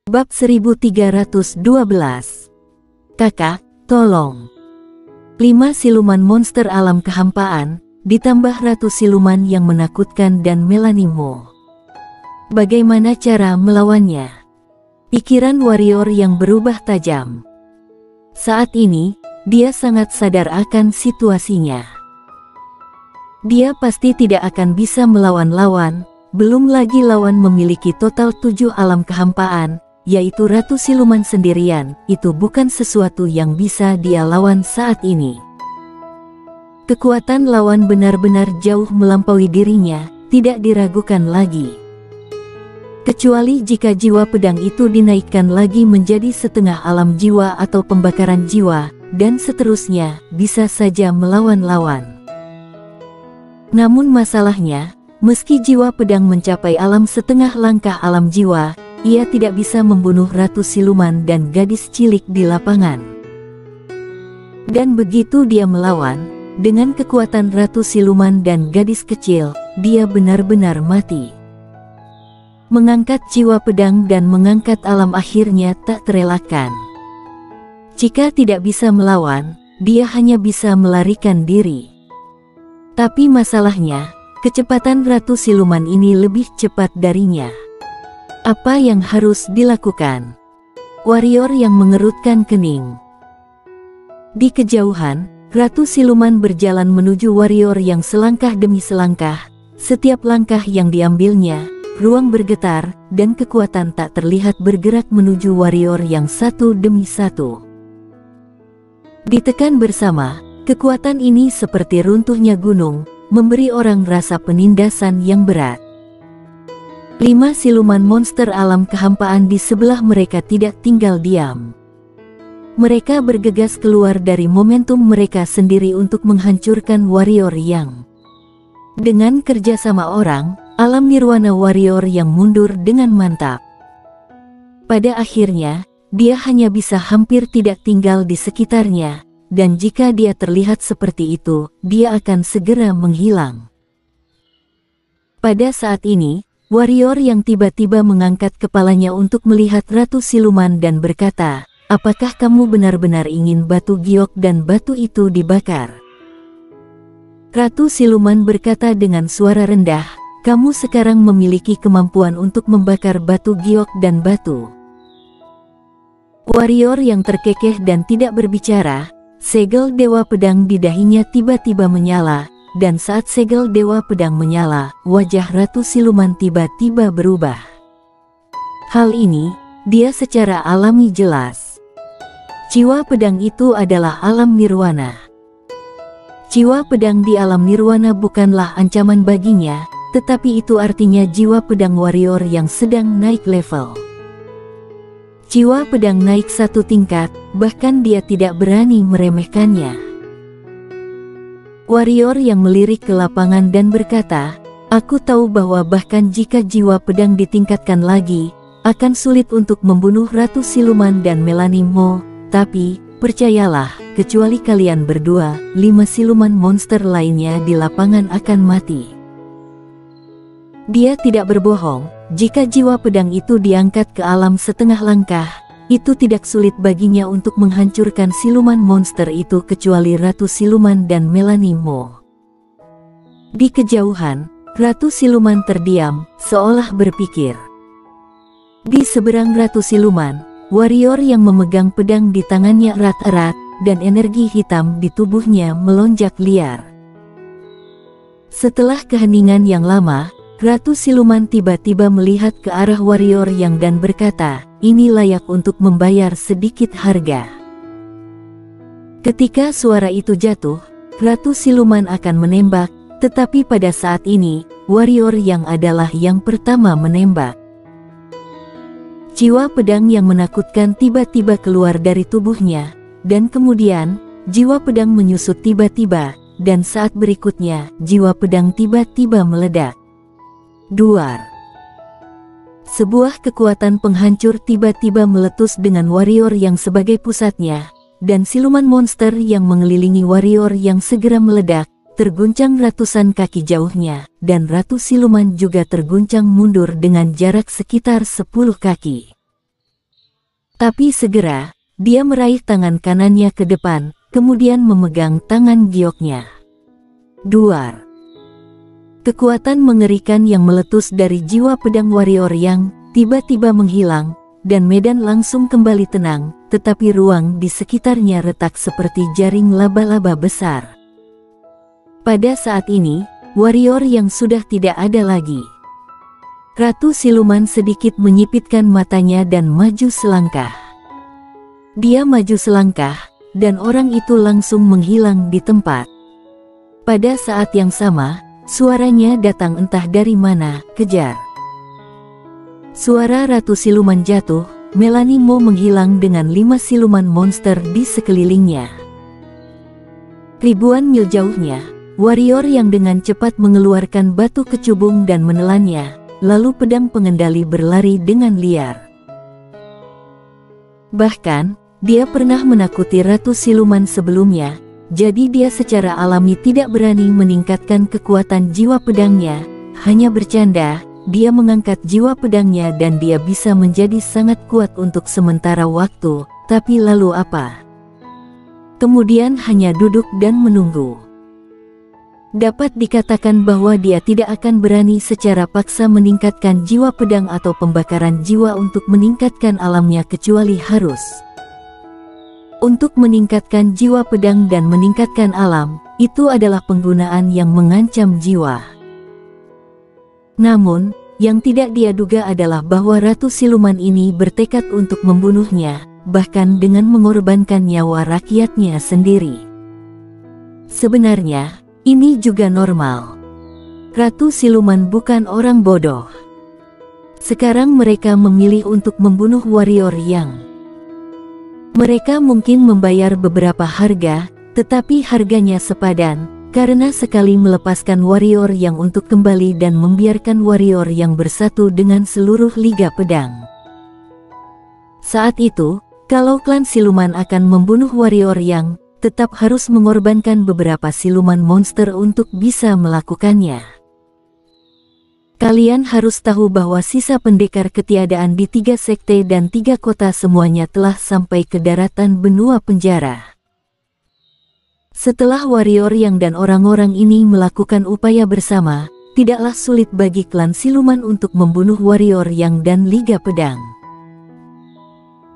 Bab 1312. Kakak, tolong. 5 siluman monster alam kehampaan, ditambah ratu siluman yang menakutkan dan Melanie Mo. Bagaimana cara melawannya? Pikiran warrior yang berubah tajam. Saat ini, dia sangat sadar akan situasinya. Dia pasti tidak akan bisa melawan lawan, belum lagi lawan memiliki total 7 alam kehampaan, yaitu ratu siluman sendirian. Itu bukan sesuatu yang bisa dia lawan saat ini. Kekuatan lawan benar-benar jauh melampaui dirinya, tidak diragukan lagi. Kecuali jika jiwa pedang itu dinaikkan lagi menjadi setengah alam jiwa atau pembakaran jiwa, dan seterusnya, bisa saja melawan lawan. Namun masalahnya, meski jiwa pedang mencapai alam setengah langkah alam jiwa, ia tidak bisa membunuh ratu siluman dan gadis cilik di lapangan. Dan begitu dia melawan, dengan kekuatan ratu siluman dan gadis kecil, dia benar-benar mati. Mengangkat jiwa pedang dan mengangkat alam akhirnya tak terelakkan. Jika tidak bisa melawan, dia hanya bisa melarikan diri. Tapi masalahnya, kecepatan ratu siluman ini lebih cepat darinya. Apa yang harus dilakukan? Warrior yang mengerutkan kening. Di kejauhan, ratu siluman berjalan menuju warrior yang selangkah demi selangkah. Setiap langkah yang diambilnya, ruang bergetar, dan kekuatan tak terlihat bergerak menuju warrior yang satu demi satu. Ditekan bersama, kekuatan ini seperti runtuhnya gunung, memberi orang rasa penindasan yang berat. 5 siluman monster alam kehampaan di sebelah mereka tidak tinggal diam. Mereka bergegas keluar dari momentum mereka sendiri untuk menghancurkan warrior yang. Dengan kerjasama orang, alam nirwana warrior yang mundur dengan mantap. Pada akhirnya, dia hanya bisa hampir tidak tinggal di sekitarnya, dan jika dia terlihat seperti itu, dia akan segera menghilang. Pada saat ini, warrior yang tiba-tiba mengangkat kepalanya untuk melihat ratu siluman dan berkata, "Apakah kamu benar-benar ingin batu giok dan batu itu dibakar?" Ratu siluman berkata dengan suara rendah, "Kamu sekarang memiliki kemampuan untuk membakar batu giok dan batu." Warrior yang terkekeh dan tidak berbicara, segel dewa pedang di dahinya tiba-tiba menyala. Dan saat segel dewa pedang menyala, wajah ratu siluman tiba-tiba berubah. Hal ini, dia secara alami jelas. Jiwa pedang itu adalah alam nirwana. Jiwa pedang di alam nirwana bukanlah ancaman baginya, tetapi itu artinya jiwa pedang warrior yang sedang naik level. Jiwa pedang naik 1 tingkat, bahkan dia tidak berani meremehkannya. Warrior yang melirik ke lapangan dan berkata, "Aku tahu bahwa bahkan jika jiwa pedang ditingkatkan lagi, akan sulit untuk membunuh ratu siluman dan Melanie Mo, tapi, percayalah, kecuali kalian berdua, 5 siluman monster lainnya di lapangan akan mati." Dia tidak berbohong, jika jiwa pedang itu diangkat ke alam setengah langkah, itu tidak sulit baginya untuk menghancurkan siluman monster itu kecuali ratu siluman dan Melanie Mo. Di kejauhan, ratu siluman terdiam, seolah berpikir. Di seberang ratu siluman, warrior yang memegang pedang di tangannya erat-erat, dan energi hitam di tubuhnya melonjak liar. Setelah keheningan yang lama, ratu siluman tiba-tiba melihat ke arah warrior yang dan berkata, "Ini layak untuk membayar sedikit harga." Ketika suara itu jatuh, ratu siluman akan menembak, tetapi pada saat ini, warrior yang adalah yang pertama menembak. Jiwa pedang yang menakutkan tiba-tiba keluar dari tubuhnya, dan kemudian, jiwa pedang menyusut tiba-tiba, dan saat berikutnya, jiwa pedang tiba-tiba meledak. Duar. Sebuah kekuatan penghancur tiba-tiba meletus dengan warrior yang sebagai pusatnya, dan siluman monster yang mengelilingi warrior yang segera meledak, terguncang ratusan kaki jauhnya, dan ratu siluman juga terguncang mundur dengan jarak sekitar 10 kaki. Tapi segera, dia meraih tangan kanannya ke depan, kemudian memegang tangan gioknya. Duar. Kekuatan mengerikan yang meletus dari jiwa pedang warrior yang tiba-tiba menghilang, dan medan langsung kembali tenang, tetapi ruang di sekitarnya retak seperti jaring laba-laba besar. Pada saat ini, warrior yang sudah tidak ada lagi. Ratu Siluman sedikit menyipitkan matanya dan maju selangkah. Dia maju selangkah, dan orang itu langsung menghilang di tempat. Pada saat yang sama, suaranya datang entah dari mana, kejar. Suara Ratu Siluman jatuh, Melanie Mo menghilang dengan 5 siluman monster di sekelilingnya. Ribuan mil jauhnya, warrior yang dengan cepat mengeluarkan batu kecubung dan menelannya, lalu pedang pengendali berlari dengan liar. Bahkan, dia pernah menakuti Ratu Siluman sebelumnya, jadi dia secara alami tidak berani meningkatkan kekuatan jiwa pedangnya, hanya bercanda, dia mengangkat jiwa pedangnya dan dia bisa menjadi sangat kuat untuk sementara waktu, tapi lalu apa? Kemudian hanya duduk dan menunggu. Dapat dikatakan bahwa dia tidak akan berani secara paksa meningkatkan jiwa pedang atau pembakaran jiwa untuk meningkatkan alamnya kecuali harus. Untuk meningkatkan jiwa pedang dan meningkatkan alam, itu adalah penggunaan yang mengancam jiwa. Namun, yang tidak dia duga adalah bahwa Ratu Siluman ini bertekad untuk membunuhnya, bahkan dengan mengorbankan nyawa rakyatnya sendiri. Sebenarnya, ini juga normal. Ratu Siluman bukan orang bodoh. Sekarang mereka memilih untuk membunuh warrior yang mereka mungkin membayar beberapa harga, tetapi harganya sepadan, karena sekali melepaskan warrior yang untuk kembali dan membiarkan warrior yang bersatu dengan seluruh Liga Pedang. Saat itu, kalau klan siluman akan membunuh warrior yang tetap harus mengorbankan beberapa siluman monster untuk bisa melakukannya. Kalian harus tahu bahwa sisa pendekar ketiadaan di 3 sekte dan 3 kota semuanya telah sampai ke daratan benua penjara. Setelah warrior yang dan orang-orang ini melakukan upaya bersama, tidaklah sulit bagi klan siluman untuk membunuh warrior yang dan Liga Pedang.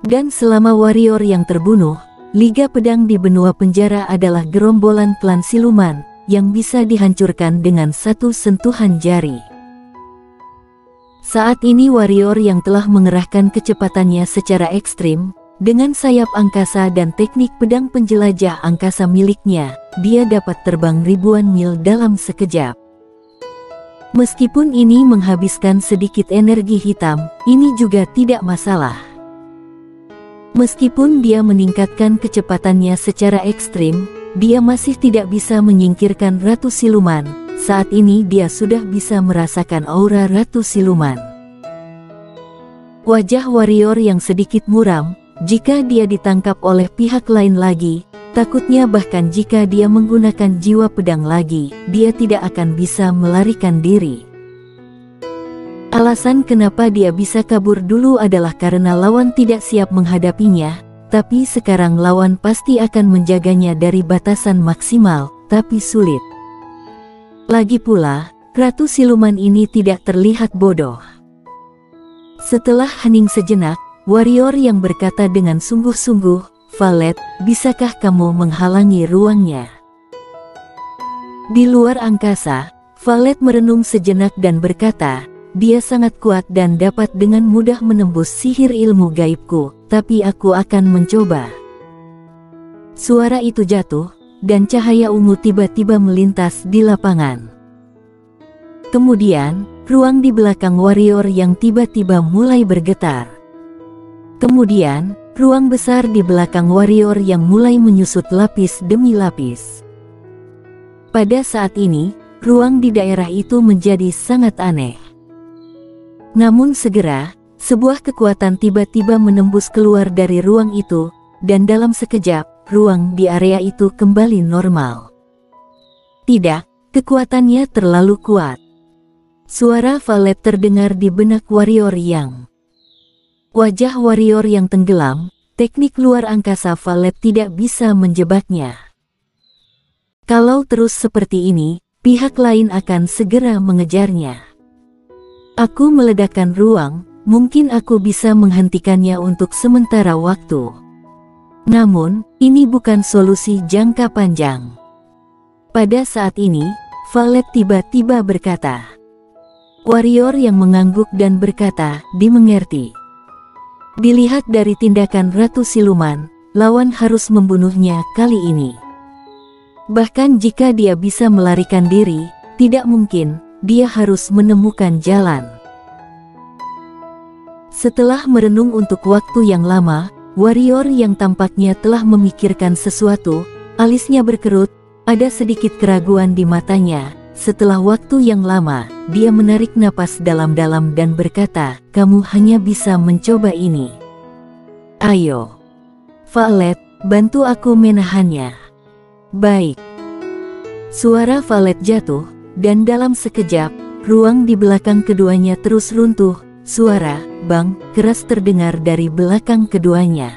Dan selama warrior yang terbunuh, Liga Pedang di benua penjara adalah gerombolan klan siluman, yang bisa dihancurkan dengan satu sentuhan jari. Saat ini warrior yang telah mengerahkan kecepatannya secara ekstrim, dengan sayap angkasa dan teknik pedang penjelajah angkasa miliknya, dia dapat terbang ribuan mil dalam sekejap. Meskipun ini menghabiskan sedikit energi hitam, ini juga tidak masalah. Meskipun dia meningkatkan kecepatannya secara ekstrim, dia masih tidak bisa menyingkirkan Ratu Siluman. Saat ini dia sudah bisa merasakan aura Ratu Siluman. Wajah warrior yang sedikit muram, jika dia ditangkap oleh pihak lain lagi, takutnya bahkan jika dia menggunakan jiwa pedang lagi, dia tidak akan bisa melarikan diri. Alasan kenapa dia bisa kabur dulu adalah karena lawan tidak siap menghadapinya, tapi sekarang lawan pasti akan menjaganya dari batasan maksimal, tapi sulit. Lagi pula, Ratu Siluman ini tidak terlihat bodoh. Setelah hening sejenak, warrior yang berkata dengan sungguh-sungguh, "Valet, bisakah kamu menghalangi ruangnya?" Di luar angkasa, Valet merenung sejenak dan berkata, "Dia sangat kuat dan dapat dengan mudah menembus sihir ilmu gaibku, tapi aku akan mencoba." Suara itu jatuh, dan cahaya ungu tiba-tiba melintas di lapangan. Kemudian, ruang di belakang warrior yang tiba-tiba mulai bergetar. Kemudian, ruang besar di belakang warrior yang mulai menyusut lapis demi lapis. Pada saat ini, ruang di daerah itu menjadi sangat aneh. Namun segera, sebuah kekuatan tiba-tiba menembus keluar dari ruang itu, dan dalam sekejap, ruang di area itu kembali normal. Tidak, kekuatannya terlalu kuat. Suara Valet terdengar di benak warrior yang Wajah warrior yang tenggelam, teknik luar angkasa Valet tidak bisa menjebaknya. Kalau terus seperti ini, pihak lain akan segera mengejarnya. Aku meledakkan ruang, mungkin aku bisa menghentikannya untuk sementara waktu. Namun, ini bukan solusi jangka panjang. Pada saat ini, Valet tiba-tiba berkata. Warrior yang mengangguk dan berkata, dimengerti. Dilihat dari tindakan Ratu Siluman, lawan harus membunuhnya kali ini. Bahkan jika dia bisa melarikan diri, tidak mungkin, dia harus menemukan jalan. Setelah merenung untuk waktu yang lama, warrior yang tampaknya telah memikirkan sesuatu, alisnya berkerut, ada sedikit keraguan di matanya. Setelah waktu yang lama, dia menarik napas dalam-dalam dan berkata, kamu hanya bisa mencoba ini. Ayo. Valet, bantu aku menahannya. Baik. Suara Valet jatuh, dan dalam sekejap, ruang di belakang keduanya terus runtuh. Suara, bang, keras terdengar dari belakang keduanya.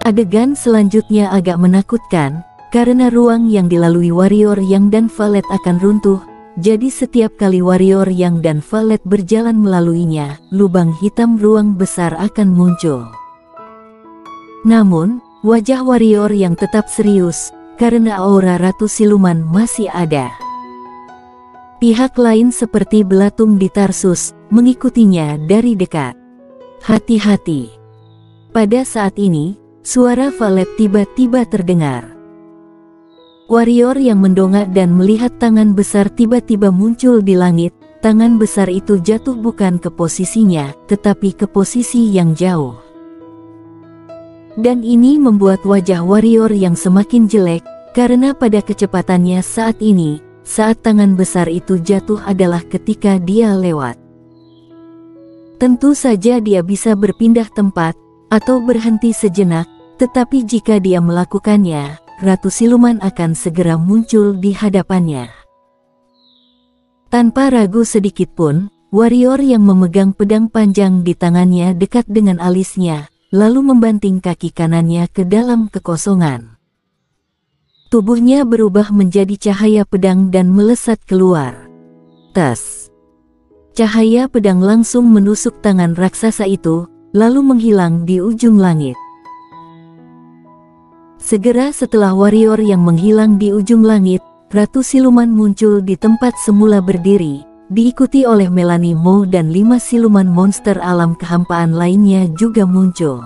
Adegan selanjutnya agak menakutkan, karena ruang yang dilalui warrior yang dan Valet akan runtuh, jadi setiap kali warrior yang dan Valet berjalan melaluinya, lubang hitam ruang besar akan muncul. Namun, wajah warrior yang tetap serius, karena aura Ratu Siluman masih ada. Pihak lain seperti belatung di Tarsus, mengikutinya dari dekat. Hati-hati. Pada saat ini, suara Valet tiba-tiba terdengar. Warrior yang mendongak dan melihat tangan besar tiba-tiba muncul di langit. Tangan besar itu jatuh bukan ke posisinya, tetapi ke posisi yang jauh. Dan ini membuat wajah warrior yang semakin jelek, karena pada kecepatannya saat ini, saat tangan besar itu jatuh adalah ketika dia lewat. Tentu saja dia bisa berpindah tempat, atau berhenti sejenak, tetapi jika dia melakukannya, Ratu Siluman akan segera muncul di hadapannya. Tanpa ragu sedikit pun, warrior yang memegang pedang panjang di tangannya dekat dengan alisnya, lalu membanting kaki kanannya ke dalam kekosongan. Tubuhnya berubah menjadi cahaya pedang dan melesat keluar. Tas. Cahaya pedang langsung menusuk tangan raksasa itu, lalu menghilang di ujung langit. Segera setelah warrior yang menghilang di ujung langit, Ratu Siluman muncul di tempat semula berdiri, diikuti oleh Melanie Mo dan 5 siluman monster alam kehampaan lainnya juga muncul.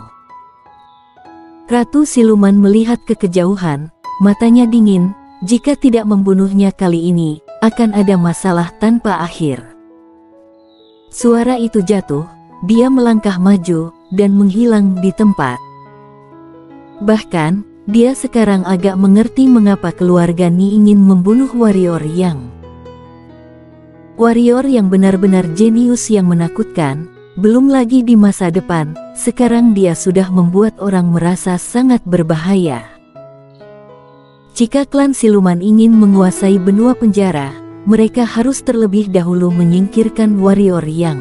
Ratu Siluman melihat ke kejauhan, matanya dingin, jika tidak membunuhnya kali ini, akan ada masalah tanpa akhir. Suara itu jatuh, dia melangkah maju, dan menghilang di tempat. Bahkan, dia sekarang agak mengerti mengapa keluarga Ni ingin membunuh warrior yang benar-benar jenius yang menakutkan, belum lagi di masa depan, sekarang dia sudah membuat orang merasa sangat berbahaya. Jika klan siluman ingin menguasai benua penjara, mereka harus terlebih dahulu menyingkirkan warrior yang.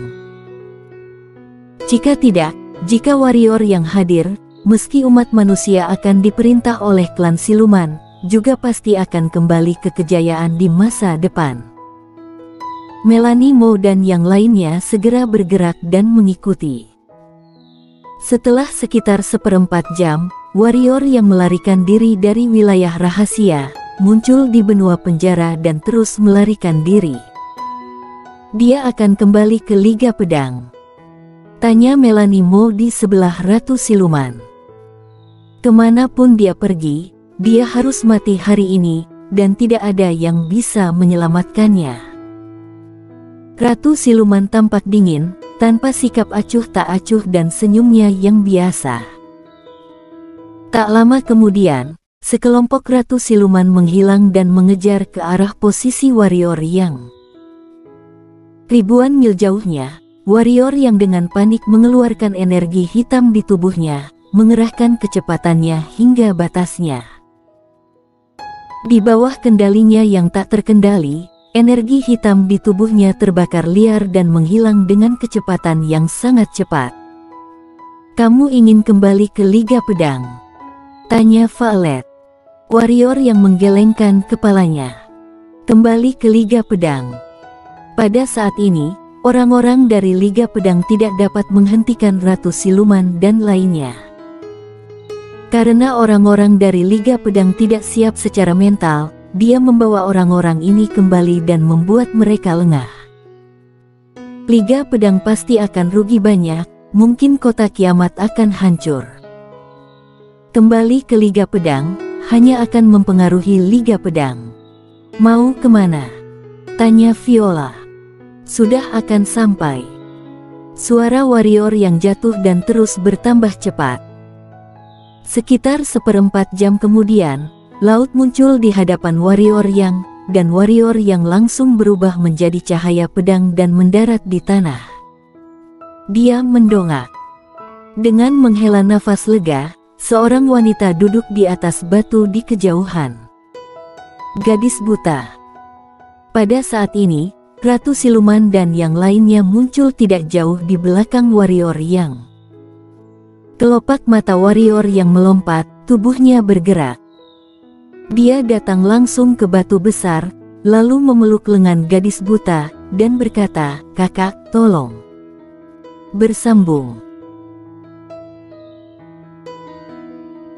Jika tidak, jika warrior yang hadir, meski umat manusia akan diperintah oleh klan siluman, juga pasti akan kembali ke kejayaan di masa depan. Melanie Mo dan yang lainnya segera bergerak dan mengikuti. Setelah sekitar 1/4 jam, warrior yang melarikan diri dari wilayah rahasia, muncul di benua penjara dan terus melarikan diri. Dia akan kembali ke Liga Pedang. Tanya Melanie Mo di sebelah Ratu Siluman. Kemanapun dia pergi, dia harus mati hari ini, dan tidak ada yang bisa menyelamatkannya. Ratu Siluman tampak dingin, tanpa sikap acuh tak acuh dan senyumnya yang biasa. Tak lama kemudian, sekelompok Ratu Siluman menghilang dan mengejar ke arah posisi warrior yang. Ribuan mil jauhnya, warrior yang dengan panik mengeluarkan energi hitam di tubuhnya, mengerahkan kecepatannya hingga batasnya. Di bawah kendalinya yang tak terkendali, Energi hitam di tubuhnya terbakar liar dan menghilang dengan kecepatan yang sangat cepat. "Kamu ingin kembali ke Liga Pedang?" tanya Violet. Warrior yang menggelengkan kepalanya. Kembali ke Liga Pedang. Pada saat ini, orang-orang dari Liga Pedang tidak dapat menghentikan Ratu Siluman dan lainnya. Karena orang-orang dari Liga Pedang tidak siap secara mental, dia membawa orang-orang ini kembali dan membuat mereka lengah. Liga Pedang pasti akan rugi banyak, mungkin kota kiamat akan hancur. Kembali ke Liga Pedang hanya akan mempengaruhi Liga Pedang. "Mau kemana?" tanya Viola. "Sudah akan sampai." Suara warrior yang jatuh dan terus bertambah cepat. Sekitar 1/4 jam kemudian, laut muncul di hadapan warrior yang, dan warrior yang langsung berubah menjadi cahaya pedang dan mendarat di tanah. Dia mendongak. Dengan menghela nafas lega, seorang wanita duduk di atas batu di kejauhan. Gadis buta. Pada saat ini, Ratu Siluman dan yang lainnya muncul tidak jauh di belakang warrior yang. Kelopak mata warrior yang melompat, tubuhnya bergerak. Dia datang langsung ke batu besar, lalu memeluk lengan gadis buta, dan berkata, "Kakak, tolong." Bersambung.